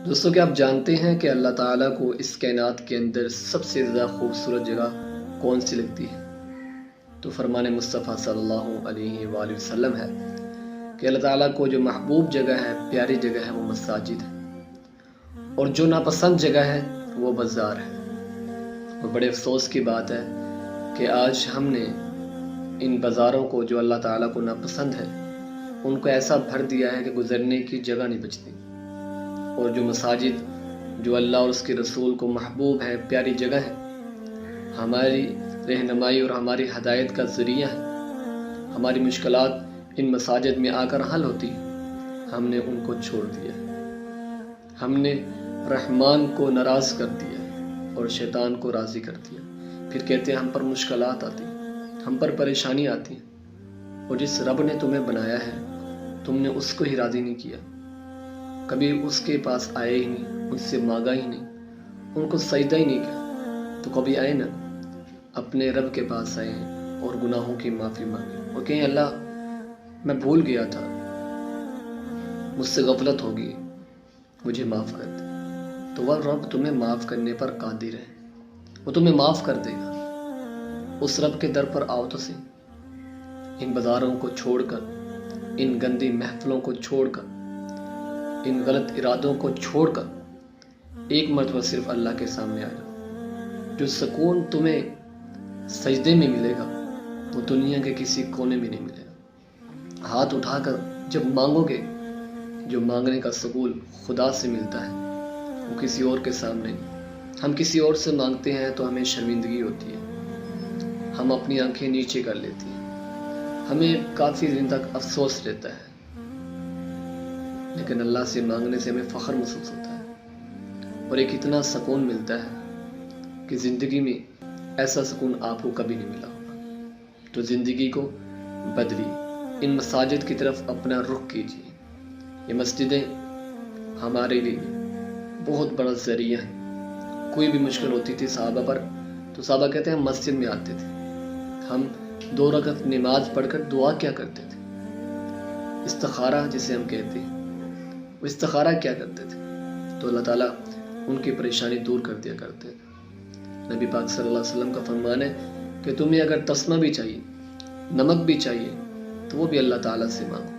دوستوں کیا آپ جانتے ہیں کہ اللہ تعالیٰ کو اس کائنات کے اندر سب سے زیادہ خوبصورت جگہ کون سی لگتی ہے؟ تو فرمان مصطفیٰ صلی اللہ علیہ وآلہ وسلم ہے کہ اللہ تعالیٰ کو جو محبوب جگہ ہے، پیاری جگہ ہے، وہ مساجد ہے، اور جو ناپسند جگہ ہے وہ بازار ہے۔ اور بڑے افسوس کی بات ہے کہ آج ہم نے ان بازاروں کو جو اللہ تعالیٰ کو ناپسند ہے ان کو ایسا بھر دیا ہے کہ گزرنے کی جگہ نہیں بچتی، اور جو مساجد جو اللہ اور اس کے رسول کو محبوب ہے، پیاری جگہ ہے، ہماری رہنمائی اور ہماری ہدایت کا ذریعہ ہے، ہماری مشکلات ان مساجد میں آ کر حل ہوتی ہے، ہم نے ان کو چھوڑ دیا، ہم نے رحمان کو ناراض کر دیا اور شیطان کو راضی کر دیا۔ پھر کہتے ہیں ہم پر مشکلات آتی ہیں، ہم پر پریشانی آتی ہیں، اور جس رب نے تمہیں بنایا ہے تم نے اس کو ہی راضی نہیں کیا، کبھی اس کے پاس آئے ہی نہیں، اس سے مانگا ہی نہیں، ان کو سجدہ ہی نہیں کیا، تو کبھی آئے نا اپنے رب کے پاس آئے اور گناہوں کی معافی مانگی اور کہیں اللہ میں بھول گیا تھا، مجھ سے غفلت ہوگی، مجھے معاف کر دے، تو وہ رب تمہیں معاف کرنے پر قادر ہے، وہ تمہیں معاف کر دے گا۔ اس رب کے در پر آؤ تو صحیح، ان بازاروں کو چھوڑ کر، ان گندی محفلوں کو چھوڑ کر، ان غلط ارادوں کو چھوڑ کر ایک مرتبہ صرف اللہ کے سامنے آ جاؤ۔ جو سکون تمہیں سجدے میں ملے گا وہ دنیا کے کسی کونے میں نہیں ملے گا۔ ہاتھ اٹھا کر جب مانگو گے، جو مانگنے کا سکون خدا سے ملتا ہے وہ کسی اور کے سامنے نہیں۔ ہم کسی اور سے مانگتے ہیں تو ہمیں شرمندگی ہوتی ہے، ہم اپنی آنکھیں نیچے کر لیتے ہیں، ہمیں کافی دن تک افسوس رہتا ہے، لیکن اللہ سے مانگنے سے ہمیں فخر محسوس ہوتا ہے، اور ایک اتنا سکون ملتا ہے کہ زندگی میں ایسا سکون آپ کو کبھی نہیں ملا ہوگا۔ تو زندگی کو بدلی، ان مساجد کی طرف اپنا رخ کیجیے۔ یہ مسجدیں ہمارے لیے بہت بڑا ذریعہ ہیں۔ کوئی بھی مشکل ہوتی تھی صحابہ پر تو صحابہ کہتے ہیں ہم مسجد میں آتے تھے، ہم 2 رکعت نماز پڑھ کر دعا کیا کرتے تھے، استخارہ جسے ہم کہتے ہیں، وہ استخارہ کیا کرتے تھے، تو اللہ تعالیٰ ان کی پریشانی دور کر دیا کرتے تھے۔ نبی پاک صلی اللہ علیہ وسلم کا فرمان ہے کہ تمہیں اگر تسمہ بھی چاہیے، نمک بھی چاہیے، تو وہ بھی اللہ تعالیٰ سے مانگو۔